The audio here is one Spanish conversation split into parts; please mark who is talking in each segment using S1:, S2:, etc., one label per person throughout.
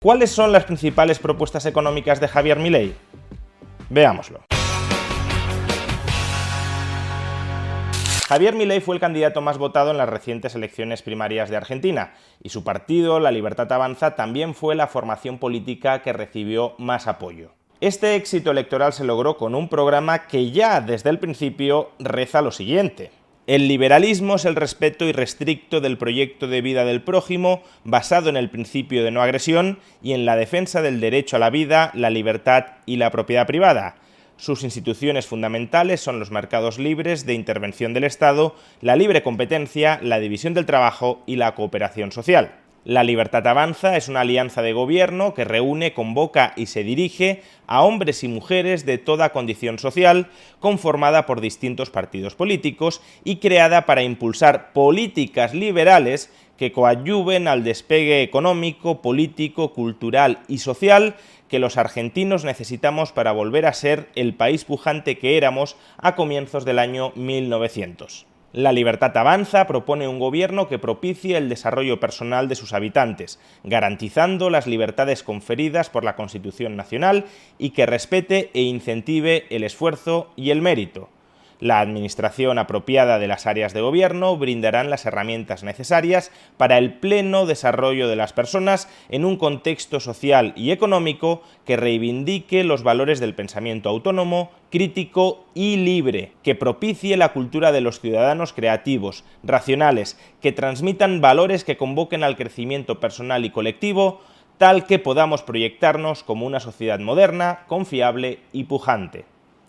S1: ¿Cuáles son las principales propuestas económicas de Javier Milei? Veámoslo. Javier Milei fue el candidato más votado en las recientes elecciones primarias de Argentina, y su partido, La Libertad Avanza, también fue la formación política que recibió más apoyo. Este éxito electoral se logró con un programa que ya desde el principio reza lo siguiente: el liberalismo es el respeto irrestricto del proyecto de vida del prójimo, basado en el principio de no agresión y en la defensa del derecho a la vida, la libertad y la propiedad privada. Sus instituciones fundamentales son los mercados libres de intervención del Estado, la libre competencia, la división del trabajo y la cooperación social. La Libertad Avanza es una alianza de gobierno que reúne, convoca y se dirige a hombres y mujeres de toda condición social, conformada por distintos partidos políticos y creada para impulsar políticas liberales que coadyuven al despegue económico, político, cultural y social que los argentinos necesitamos para volver a ser el país pujante que éramos a comienzos del año 1900. La Libertad Avanza propone un gobierno que propicie el desarrollo personal de sus habitantes, garantizando las libertades conferidas por la Constitución Nacional y que respete e incentive el esfuerzo y el mérito. La administración apropiada de las áreas de gobierno brindarán las herramientas necesarias para el pleno desarrollo de las personas en un contexto social y económico que reivindique los valores del pensamiento autónomo, crítico y libre, que propicie la cultura de los ciudadanos creativos, racionales, que transmitan valores que convoquen al crecimiento personal y colectivo, tal que podamos proyectarnos como una sociedad moderna, confiable y pujante.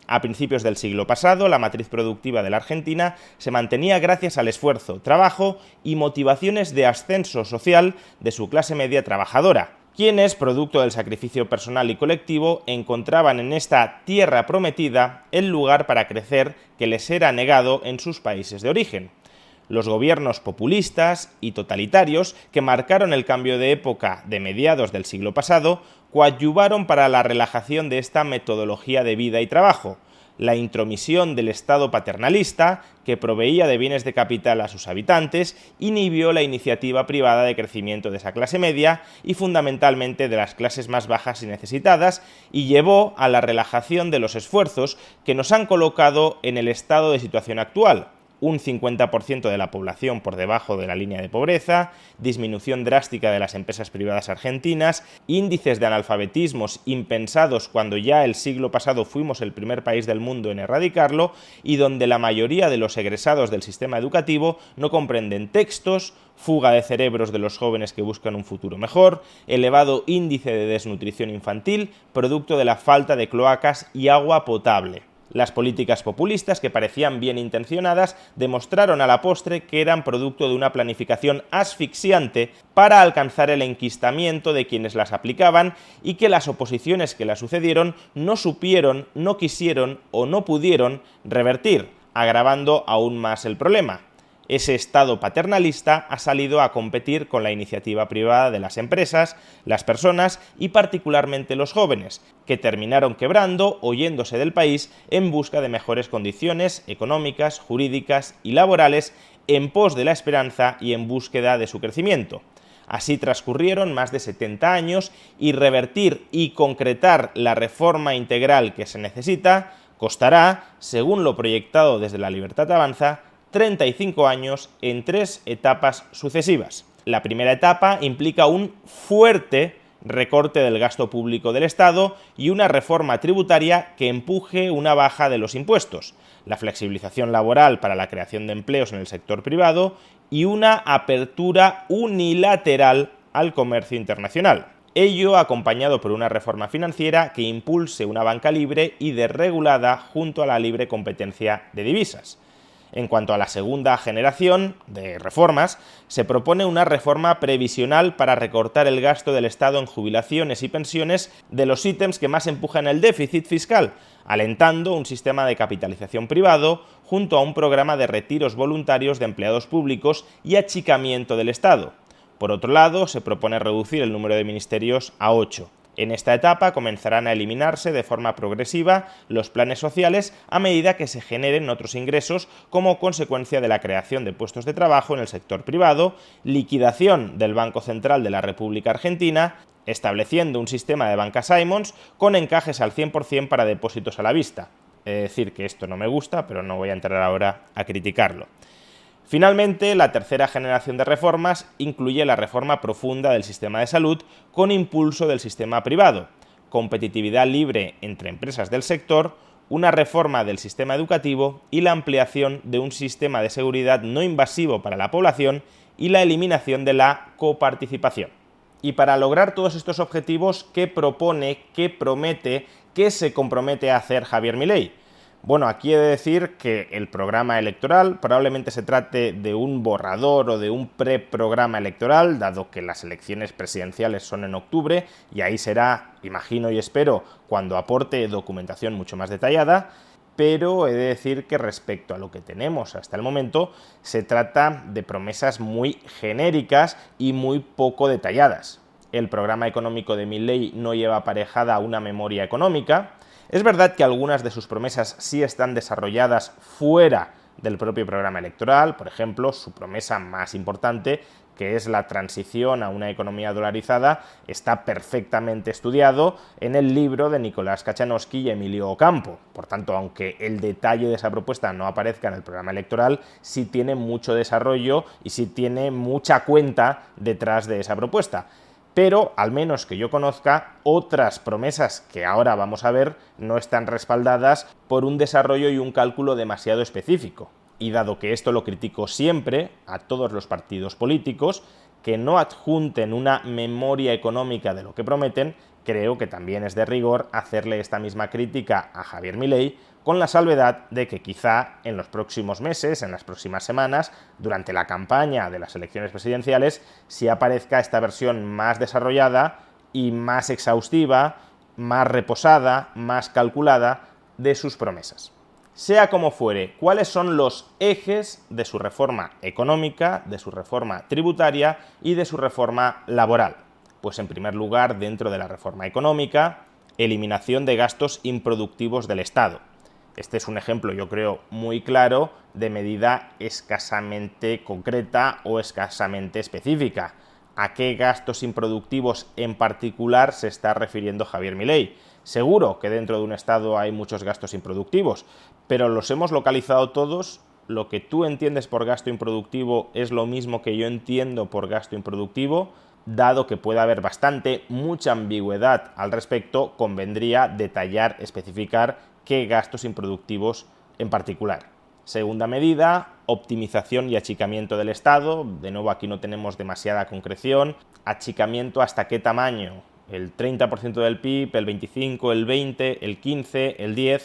S1: A principios del siglo pasado, la matriz productiva de la Argentina se mantenía gracias al esfuerzo, trabajo y motivaciones de ascenso social de su clase media trabajadora, quienes, producto del sacrificio personal y colectivo, encontraban en esta tierra prometida el lugar para crecer que les era negado en sus países de origen. Los gobiernos populistas y totalitarios que marcaron el cambio de época de mediados del siglo pasado coadyuvaron para la relajación de esta metodología de vida y trabajo. La intromisión del Estado paternalista, que proveía de bienes de capital a sus habitantes, inhibió la iniciativa privada de crecimiento de esa clase media y fundamentalmente de las clases más bajas y necesitadas, y llevó a la relajación de los esfuerzos que nos han colocado en el estado de situación actual. Un 50% de la población por debajo de la línea de pobreza, disminución drástica de las empresas privadas argentinas, índices de analfabetismos impensados cuando ya el siglo pasado fuimos el primer país del mundo en erradicarlo, y donde la mayoría de los egresados del sistema educativo no comprenden textos, fuga de cerebros de los jóvenes que buscan un futuro mejor, elevado índice de desnutrición infantil, producto de la falta de cloacas y agua potable. Las políticas populistas, que parecían bien intencionadas, demostraron a la postre que eran producto de una planificación asfixiante para alcanzar el enquistamiento de quienes las aplicaban y que las oposiciones que las sucedieron no supieron, no quisieron o no pudieron revertir, agravando aún más el problema. Ese Estado paternalista ha salido a competir con la iniciativa privada de las empresas, las personas y particularmente los jóvenes, que terminaron quebrando o yéndose del país en busca de mejores condiciones económicas, jurídicas y laborales en pos de la esperanza y en búsqueda de su crecimiento. Así transcurrieron más de 70 años y revertir y concretar la reforma integral que se necesita costará, según lo proyectado desde La Libertad Avanza, 35 años en 3 etapas sucesivas. La primera etapa implica un fuerte recorte del gasto público del Estado y una reforma tributaria que empuje una baja de los impuestos, la flexibilización laboral para la creación de empleos en el sector privado y una apertura unilateral al comercio internacional. Ello acompañado por una reforma financiera que impulse una banca libre y desregulada junto a la libre competencia de divisas. En cuanto a la segunda generación de reformas, se propone una reforma previsional para recortar el gasto del Estado en jubilaciones y pensiones de los ítems que más empujan el déficit fiscal, alentando un sistema de capitalización privado junto a un programa de retiros voluntarios de empleados públicos y achicamiento del Estado. Por otro lado, se propone reducir el número de ministerios a 8. En esta etapa comenzarán a eliminarse de forma progresiva los planes sociales a medida que se generen otros ingresos como consecuencia de la creación de puestos de trabajo en el sector privado, liquidación del Banco Central de la República Argentina estableciendo un sistema de banca Simons con encajes al 100% para depósitos a la vista. Es decir, que esto no me gusta, pero no voy a entrar ahora a criticarlo. Finalmente, la tercera generación de reformas incluye la reforma profunda del sistema de salud con impulso del sistema privado, competitividad libre entre empresas del sector, una reforma del sistema educativo y la ampliación de un sistema de seguridad no invasivo para la población y la eliminación de la coparticipación. Y para lograr todos estos objetivos, ¿qué propone, qué promete, qué se compromete a hacer Javier Milei? Bueno, aquí he de decir que el programa electoral probablemente se trate de un borrador o de un preprograma electoral, dado que las elecciones presidenciales son en octubre, y ahí será, imagino y espero, cuando aporte documentación mucho más detallada, pero he de decir que respecto a lo que tenemos hasta el momento, se trata de promesas muy genéricas y muy poco detalladas. El programa económico de Milei no lleva aparejada una memoria económica. Es verdad que algunas de sus promesas sí están desarrolladas fuera del propio programa electoral, por ejemplo, su promesa más importante, que es la transición a una economía dolarizada, está perfectamente estudiado en el libro de Nicolás Kachanowski y Emilio Ocampo. Por tanto, aunque el detalle de esa propuesta no aparezca en el programa electoral, sí tiene mucho desarrollo y sí tiene mucha cuenta detrás de esa propuesta. Pero, al menos que yo conozca, otras promesas que ahora vamos a ver no están respaldadas por un desarrollo y un cálculo demasiado específico. Y dado que esto lo critico siempre a todos los partidos políticos, que no adjunten una memoria económica de lo que prometen, creo que también es de rigor hacerle esta misma crítica a Javier Milei, con la salvedad de que quizá en los próximos meses, en las próximas semanas, durante la campaña de las elecciones presidenciales, sí aparezca esta versión más desarrollada y más exhaustiva, más reposada, más calculada de sus promesas. Sea como fuere, ¿cuáles son los ejes de su reforma económica, de su reforma tributaria y de su reforma laboral? Pues en primer lugar, dentro de la reforma económica, eliminación de gastos improductivos del Estado. Este es un ejemplo, yo creo, muy claro de medida escasamente concreta o escasamente específica. ¿A qué gastos improductivos en particular se está refiriendo Javier Milei? Seguro que dentro de un Estado hay muchos gastos improductivos, pero ¿los hemos localizado todos? ¿Lo que tú entiendes por gasto improductivo es lo mismo que yo entiendo por gasto improductivo? Dado que puede haber mucha ambigüedad al respecto, convendría detallar, especificar qué gastos improductivos en particular. Segunda medida, optimización y achicamiento del Estado. De nuevo, aquí no tenemos demasiada concreción. Achicamiento hasta qué tamaño. El 30% del PIB, el 25%, el 20%, el 15%, el 10%.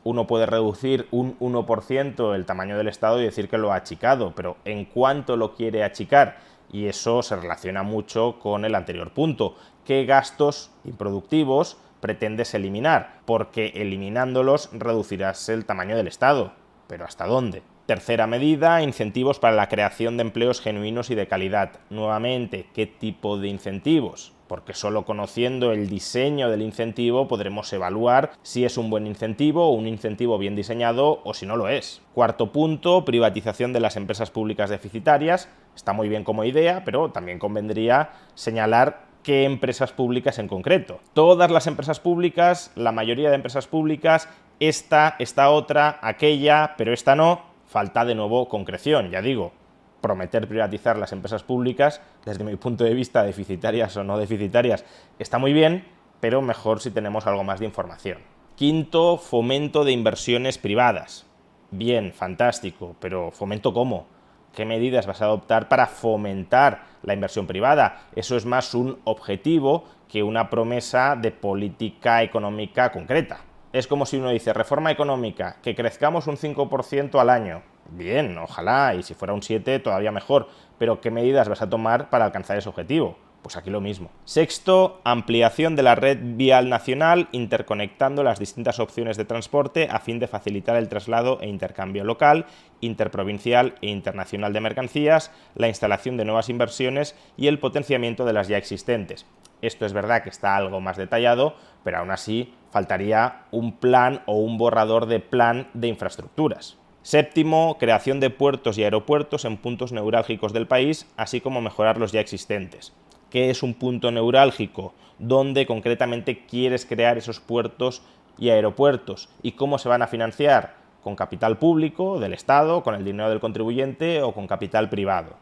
S1: Uno puede reducir un 1% el tamaño del Estado y decir que lo ha achicado, pero ¿en cuánto lo quiere achicar? Y eso se relaciona mucho con el anterior punto. ¿Qué gastos improductivos pretendes eliminar? Porque eliminándolos reducirás el tamaño del Estado. ¿Pero hasta dónde? Tercera medida, incentivos para la creación de empleos genuinos y de calidad. Nuevamente, ¿qué tipo de incentivos? Porque solo conociendo el diseño del incentivo podremos evaluar si es un buen incentivo o un incentivo bien diseñado o si no lo es. Cuarto punto, privatización de las empresas públicas deficitarias. Está muy bien como idea, pero también convendría señalar qué empresas públicas en concreto. Todas las empresas públicas, la mayoría de empresas públicas, esta otra, aquella, pero esta no. Falta de nuevo concreción, ya digo. Prometer privatizar las empresas públicas, desde mi punto de vista, deficitarias o no deficitarias, está muy bien, pero mejor si tenemos algo más de información. Quinto, fomento de inversiones privadas. Bien, fantástico, pero ¿fomento cómo? ¿Qué medidas vas a adoptar para fomentar la inversión privada? Eso es más un objetivo que una promesa de política económica concreta. Es como si uno dice, reforma económica, que crezcamos un 5% al año. Bien, ojalá, y si fuera un 7% todavía mejor, pero ¿qué medidas vas a tomar para alcanzar ese objetivo? Pues aquí lo mismo. Sexto, ampliación de la red vial nacional, interconectando las distintas opciones de transporte a fin de facilitar el traslado e intercambio local, interprovincial e internacional de mercancías, la instalación de nuevas inversiones y el potenciamiento de las ya existentes. Esto es verdad que está algo más detallado, pero aún así faltaría un plan o un borrador de plan de infraestructuras. Séptimo, creación de puertos y aeropuertos en puntos neurálgicos del país, así como mejorar los ya existentes. qué es un punto neurálgico, dónde concretamente quieres crear esos puertos y aeropuertos y cómo se van a financiar, con capital público del Estado, con el dinero del contribuyente o con capital privado.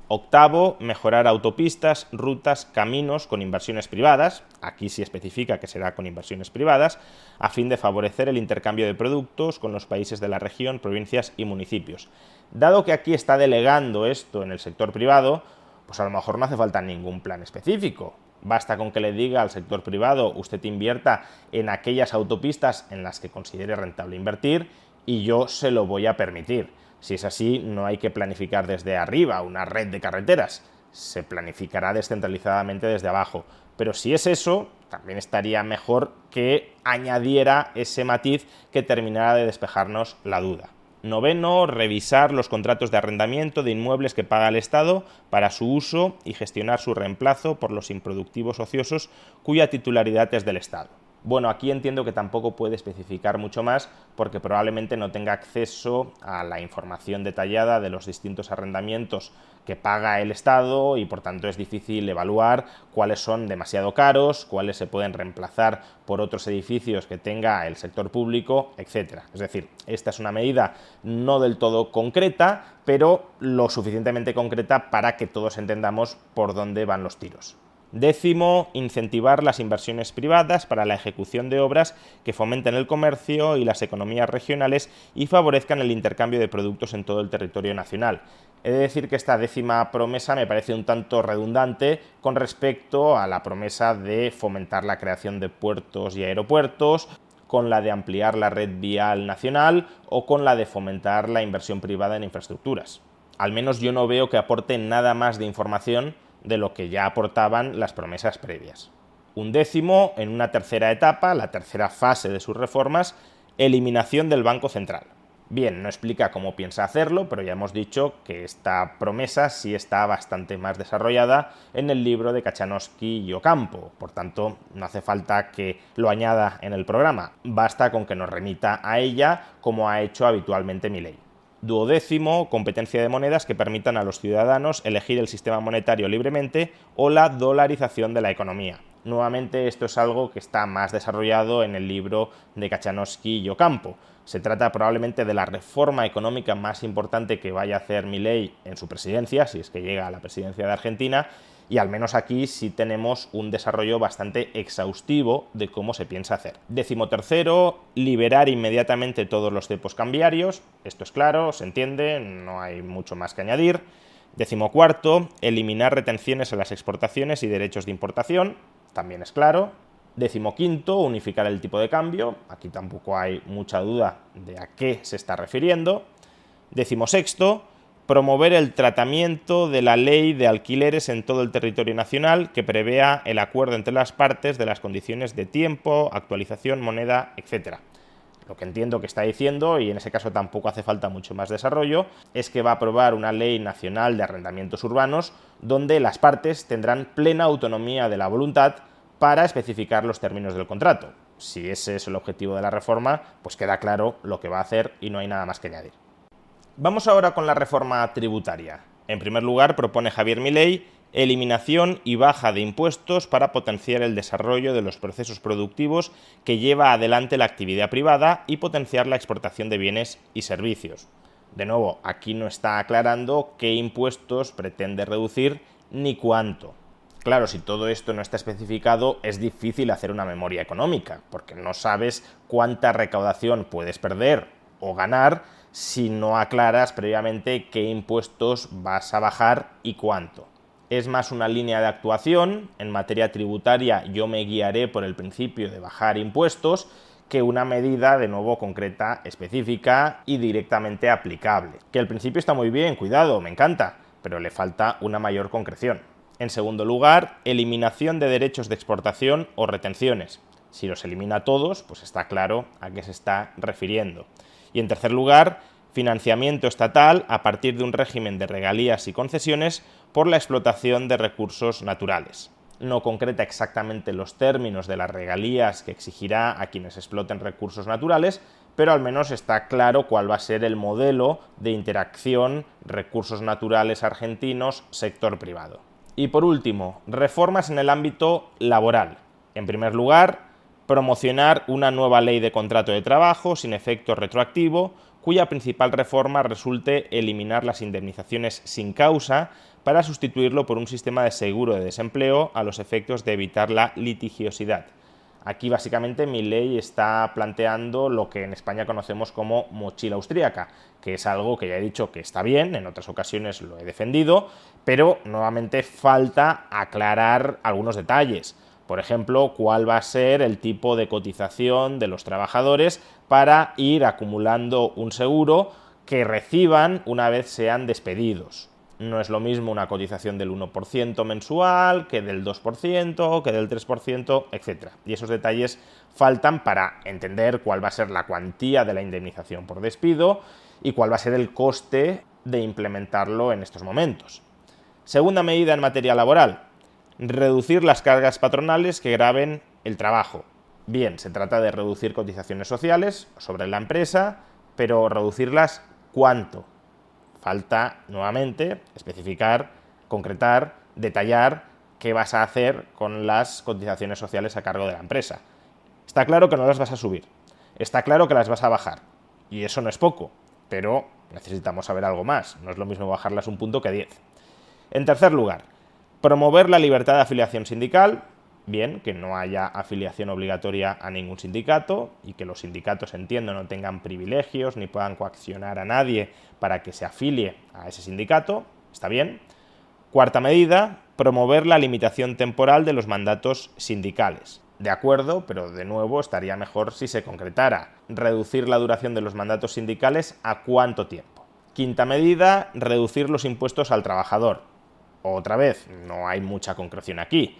S1: Octavo, mejorar autopistas, rutas, caminos con inversiones privadas, aquí sí especifica que será con inversiones privadas, a fin de favorecer el intercambio de productos con los países de la región, provincias y municipios. Dado que aquí está delegando esto en el sector privado, pues a lo mejor no hace falta ningún plan específico. Basta con que le diga al sector privado, usted invierta en aquellas autopistas en las que considere rentable invertir y yo se lo voy a permitir. Si es así, no hay que planificar desde arriba una red de carreteras, se planificará descentralizadamente desde abajo. Pero si es eso, también estaría mejor que añadiera ese matiz que terminara de despejarnos la duda. Noveno, revisar los contratos de arrendamiento de inmuebles que paga el Estado para su uso y gestionar su reemplazo por los improductivos ociosos cuya titularidad es del Estado. Bueno, aquí entiendo que tampoco puede especificar mucho más porque probablemente no tenga acceso a la información detallada de los distintos arrendamientos que paga el Estado y por tanto es difícil evaluar cuáles son demasiado caros, cuáles se pueden reemplazar por otros edificios que tenga el sector público, etc. Es decir, esta es una medida no del todo concreta, pero lo suficientemente concreta para que todos entendamos por dónde van los tiros. Décimo, incentivar las inversiones privadas para la ejecución de obras que fomenten el comercio y las economías regionales y favorezcan el intercambio de productos en todo el territorio nacional. He de decir que esta décima promesa me parece un tanto redundante con respecto a la promesa de fomentar la creación de puertos y aeropuertos, con la de ampliar la red vial nacional o con la de fomentar la inversión privada en infraestructuras. Al menos yo no veo que aporte nada más de información de lo que ya aportaban las promesas previas. Un décimo, en una tercera etapa, la tercera fase de sus reformas, eliminación del Banco Central. Bien, no explica cómo piensa hacerlo, pero ya hemos dicho que esta promesa sí está bastante más desarrollada en el libro de Kachanowski y Ocampo, por tanto no hace falta que lo añada en el programa, basta con que nos remita a ella como ha hecho habitualmente Milei. Duodécimo, competencia de monedas que permitan a los ciudadanos elegir el sistema monetario libremente o la dolarización de la economía. Nuevamente esto es algo que está más desarrollado en el libro de Kachanowski y Ocampo. Se trata probablemente de la reforma económica más importante que vaya a hacer Milei en su presidencia, si es que llega a la presidencia de Argentina, y al menos aquí sí tenemos un desarrollo bastante exhaustivo de cómo se piensa hacer. Décimo tercero, liberar inmediatamente todos los cepos cambiarios. Esto es claro, se entiende, no hay mucho más que añadir. Décimo cuarto, eliminar retenciones a las exportaciones y derechos de importación. También es claro. Décimo quinto, unificar el tipo de cambio. Aquí tampoco hay mucha duda de a qué se está refiriendo. Décimo sexto, promover el tratamiento de la ley de alquileres en todo el territorio nacional que prevea el acuerdo entre las partes de las condiciones de tiempo, actualización, moneda, etc. Lo que entiendo que está diciendo, y en ese caso tampoco hace falta mucho más desarrollo, es que va a aprobar una ley nacional de arrendamientos urbanos donde las partes tendrán plena autonomía de la voluntad para especificar los términos del contrato. Si ese es el objetivo de la reforma, pues queda claro lo que va a hacer y no hay nada más que añadir. Vamos ahora con la reforma tributaria. En primer lugar, propone Javier Milei eliminación y baja de impuestos para potenciar el desarrollo de los procesos productivos que lleva adelante la actividad privada y potenciar la exportación de bienes y servicios. De nuevo, aquí no está aclarando qué impuestos pretende reducir ni cuánto. Claro, si todo esto no está especificado, es difícil hacer una memoria económica, porque no sabes cuánta recaudación puedes perder o ganar si no aclaras previamente qué impuestos vas a bajar y cuánto. Es más una línea de actuación. En materia tributaria yo me guiaré por el principio de bajar impuestos que una medida, de nuevo, concreta, específica y directamente aplicable. Que el principio está muy bien, cuidado, me encanta, pero le falta una mayor concreción. En segundo lugar, eliminación de derechos de exportación o retenciones. Si los elimina todos, pues está claro a qué se está refiriendo. Y en tercer lugar, financiamiento estatal a partir de un régimen de regalías y concesiones por la explotación de recursos naturales. No concreta exactamente los términos de las regalías que exigirá a quienes exploten recursos naturales, pero al menos está claro cuál va a ser el modelo de interacción recursos naturales argentinos sector privado. Y por último, reformas en el ámbito laboral. En primer lugar, promocionar una nueva ley de contrato de trabajo sin efecto retroactivo, cuya principal reforma resulte eliminar las indemnizaciones sin causa para sustituirlo por un sistema de seguro de desempleo a los efectos de evitar la litigiosidad. Aquí básicamente Milei está planteando lo que en España conocemos como mochila austríaca, que es algo que ya he dicho que está bien, en otras ocasiones lo he defendido, pero nuevamente falta aclarar algunos detalles. Por ejemplo, cuál va a ser el tipo de cotización de los trabajadores para ir acumulando un seguro que reciban una vez sean despedidos. No es lo mismo una cotización del 1% mensual que del 2%, que del 3%, etc. Y esos detalles faltan para entender cuál va a ser la cuantía de la indemnización por despido y cuál va a ser el coste de implementarlo en estos momentos. Segunda medida en materia laboral: reducir las cargas patronales que graven el trabajo. Bien, se trata de reducir cotizaciones sociales sobre la empresa, pero ¿reducirlas cuánto? Falta, nuevamente, especificar, concretar, detallar qué vas a hacer con las cotizaciones sociales a cargo de la empresa. Está claro que no las vas a subir, está claro que las vas a bajar, y eso no es poco, pero necesitamos saber algo más. No es lo mismo bajarlas un punto que 10. En tercer lugar, promover la libertad de afiliación sindical. Bien, que no haya afiliación obligatoria a ningún sindicato y que los sindicatos, entiendo, no tengan privilegios ni puedan coaccionar a nadie para que se afilie a ese sindicato. Está bien. Cuarta medida, promover la limitación temporal de los mandatos sindicales. De acuerdo, pero de nuevo estaría mejor si se concretara. Reducir la duración de los mandatos sindicales a cuánto tiempo. Quinta medida, reducir los impuestos al trabajador. Otra vez, no hay mucha concreción aquí.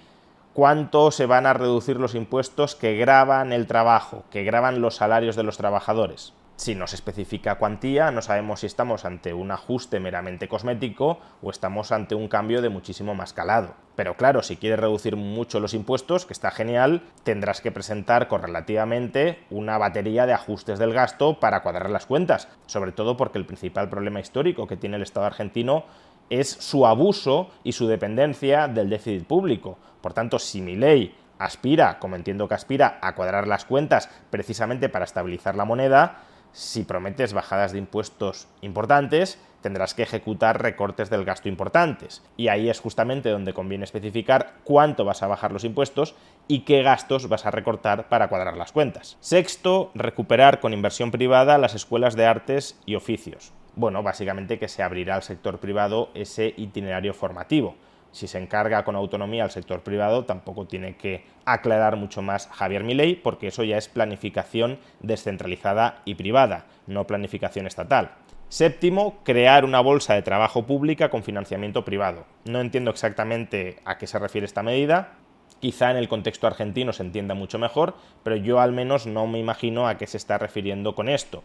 S1: ¿Cuánto se van a reducir los impuestos que gravan el trabajo, que gravan los salarios de los trabajadores? Si no se especifica cuantía, no sabemos si estamos ante un ajuste meramente cosmético o estamos ante un cambio de muchísimo más calado. Pero claro, si quieres reducir mucho los impuestos, que está genial, tendrás que presentar correlativamente una batería de ajustes del gasto para cuadrar las cuentas, sobre todo porque el principal problema histórico que tiene el Estado argentino es su abuso y su dependencia del déficit público. Por tanto, si Milei aspira, como entiendo que aspira, a cuadrar las cuentas precisamente para estabilizar la moneda, si prometes bajadas de impuestos importantes, tendrás que ejecutar recortes del gasto importantes. Y ahí es justamente donde conviene especificar cuánto vas a bajar los impuestos y qué gastos vas a recortar para cuadrar las cuentas. Sexto, recuperar con inversión privada las escuelas de artes y oficios. Bueno, básicamente que se abrirá al sector privado ese itinerario formativo. Si se encarga con autonomía al sector privado, tampoco tiene que aclarar mucho más Javier Milei, porque eso ya es planificación descentralizada y privada, no planificación estatal. Séptimo, crear una bolsa de trabajo pública con financiamiento privado. No entiendo exactamente a qué se refiere esta medida. Quizá en el contexto argentino se entienda mucho mejor, pero yo al menos no me imagino a qué se está refiriendo con esto.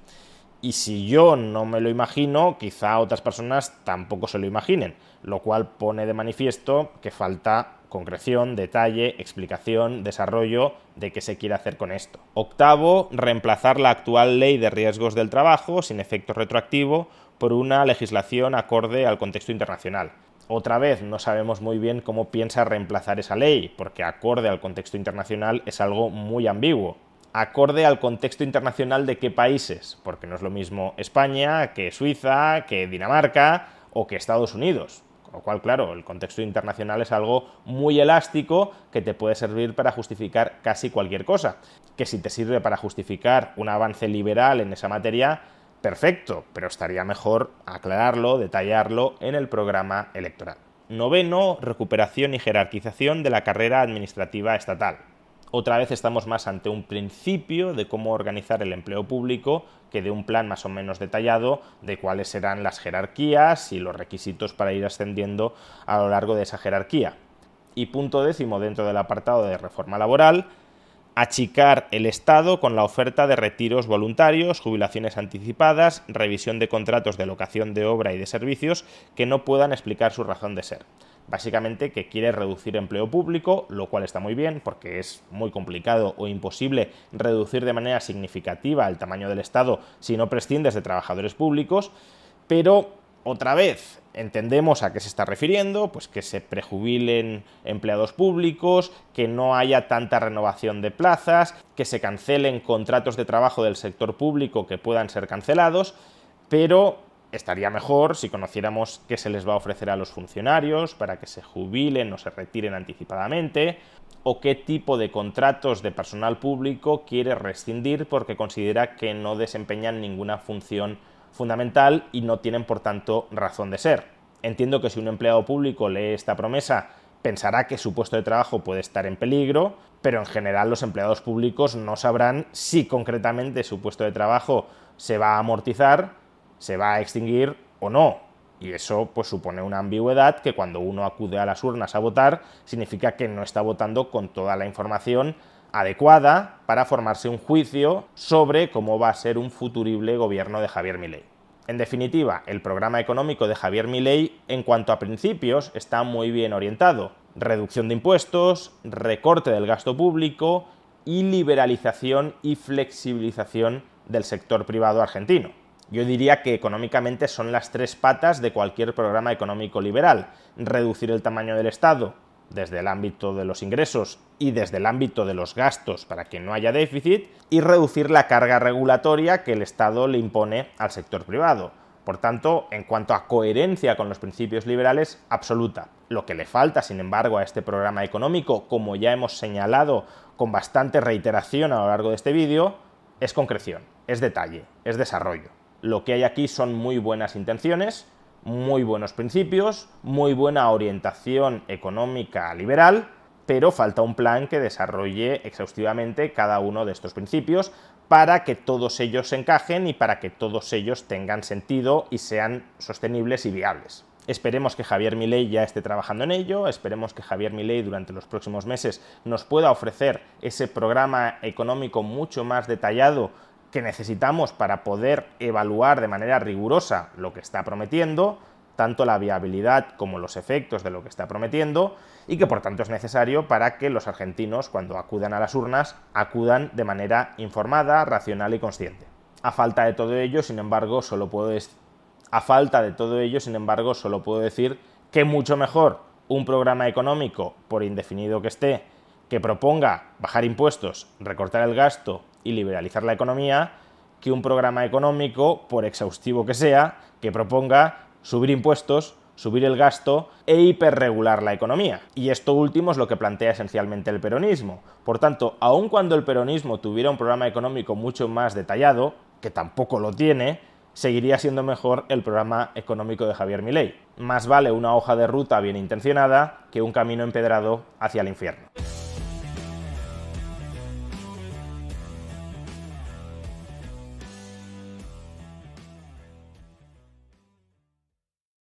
S1: Y si yo no me lo imagino, quizá otras personas tampoco se lo imaginen, lo cual pone de manifiesto que falta concreción, detalle, explicación, desarrollo de qué se quiere hacer con esto. Octavo, reemplazar la actual ley de riesgos del trabajo sin efecto retroactivo por una legislación acorde al contexto internacional. Otra vez, no sabemos muy bien cómo piensa reemplazar esa ley, porque acorde al contexto internacional es algo muy ambiguo. ¿Acorde al contexto internacional de qué países? Porque no es lo mismo España que Suiza, que Dinamarca o que Estados Unidos. Con lo cual, claro, el contexto internacional es algo muy elástico que te puede servir para justificar casi cualquier cosa. Que si te sirve para justificar un avance liberal en esa materia, perfecto, pero estaría mejor aclararlo, detallarlo en el programa electoral. Noveno, recuperación y jerarquización de la carrera administrativa estatal. Otra vez estamos más ante un principio de cómo organizar el empleo público que de un plan más o menos detallado de cuáles serán las jerarquías y los requisitos para ir ascendiendo a lo largo de esa jerarquía. Y punto décimo dentro del apartado de reforma laboral, achicar el Estado con la oferta de retiros voluntarios, jubilaciones anticipadas, revisión de contratos de locación de obra y de servicios que no puedan explicar su razón de ser. Básicamente que quiere reducir empleo público, lo cual está muy bien porque es muy complicado o imposible reducir de manera significativa el tamaño del Estado si no prescindes de trabajadores públicos, pero otra vez, Entendemos a qué se está refiriendo, pues que se prejubilen empleados públicos, que no haya tanta renovación de plazas, que se cancelen contratos de trabajo del sector público que puedan ser cancelados, pero estaría mejor si conociéramos qué se les va a ofrecer a los funcionarios para que se jubilen o se retiren anticipadamente, o qué tipo de contratos de personal público quiere rescindir porque considera que no desempeñan ninguna función fundamental y no tienen, por tanto, razón de ser. Entiendo que si un empleado público lee esta promesa, pensará que su puesto de trabajo puede estar en peligro, pero en general los empleados públicos no sabrán si concretamente su puesto de trabajo se va a amortizar, se va a extinguir o no. Y eso pues supone una ambigüedad que cuando uno acude a las urnas a votar significa que no está votando con toda la información adecuada para formarse un juicio sobre cómo va a ser un futurible gobierno de Javier Milei. En definitiva, el programa económico de Javier Milei, en cuanto a principios, está muy bien orientado. Reducción de impuestos, recorte del gasto público y liberalización y flexibilización del sector privado argentino. Yo diría que económicamente son las tres patas de cualquier programa económico liberal. Reducir el tamaño del Estado desde el ámbito de los ingresos y desde el ámbito de los gastos para que no haya déficit, y reducir la carga regulatoria que el Estado le impone al sector privado. Por tanto, en cuanto a coherencia con los principios liberales, absoluta. Lo que le falta, sin embargo, a este programa económico, como ya hemos señalado con bastante reiteración a lo largo de este vídeo, es concreción, es detalle, es desarrollo. Lo que hay aquí son muy buenas intenciones, muy buenos principios, muy buena orientación económica liberal, pero falta un plan que desarrolle exhaustivamente cada uno de estos principios para que todos ellos se encajen y para que todos ellos tengan sentido y sean sostenibles y viables. Esperemos que Javier Milei ya esté trabajando en ello, esperemos que Javier Milei durante los próximos meses nos pueda ofrecer ese programa económico mucho más detallado que necesitamos para poder evaluar de manera rigurosa lo que está prometiendo, tanto la viabilidad como los efectos de lo que está prometiendo, y que por tanto es necesario para que los argentinos, cuando acudan a las urnas, acudan de manera informada, racional y consciente. A falta de todo ello, sin embargo, solo puedo decir que mucho mejor un programa económico, por indefinido que esté, que proponga bajar impuestos, recortar el gasto y liberalizar la economía, que un programa económico, por exhaustivo que sea, que proponga subir impuestos, subir el gasto e hiperregular la economía. Y esto último es lo que plantea esencialmente el peronismo. Por tanto, aun cuando el peronismo tuviera un programa económico mucho más detallado, que tampoco lo tiene, seguiría siendo mejor el programa económico de Javier Milei. Más vale una hoja de ruta bien intencionada que un camino empedrado hacia el infierno.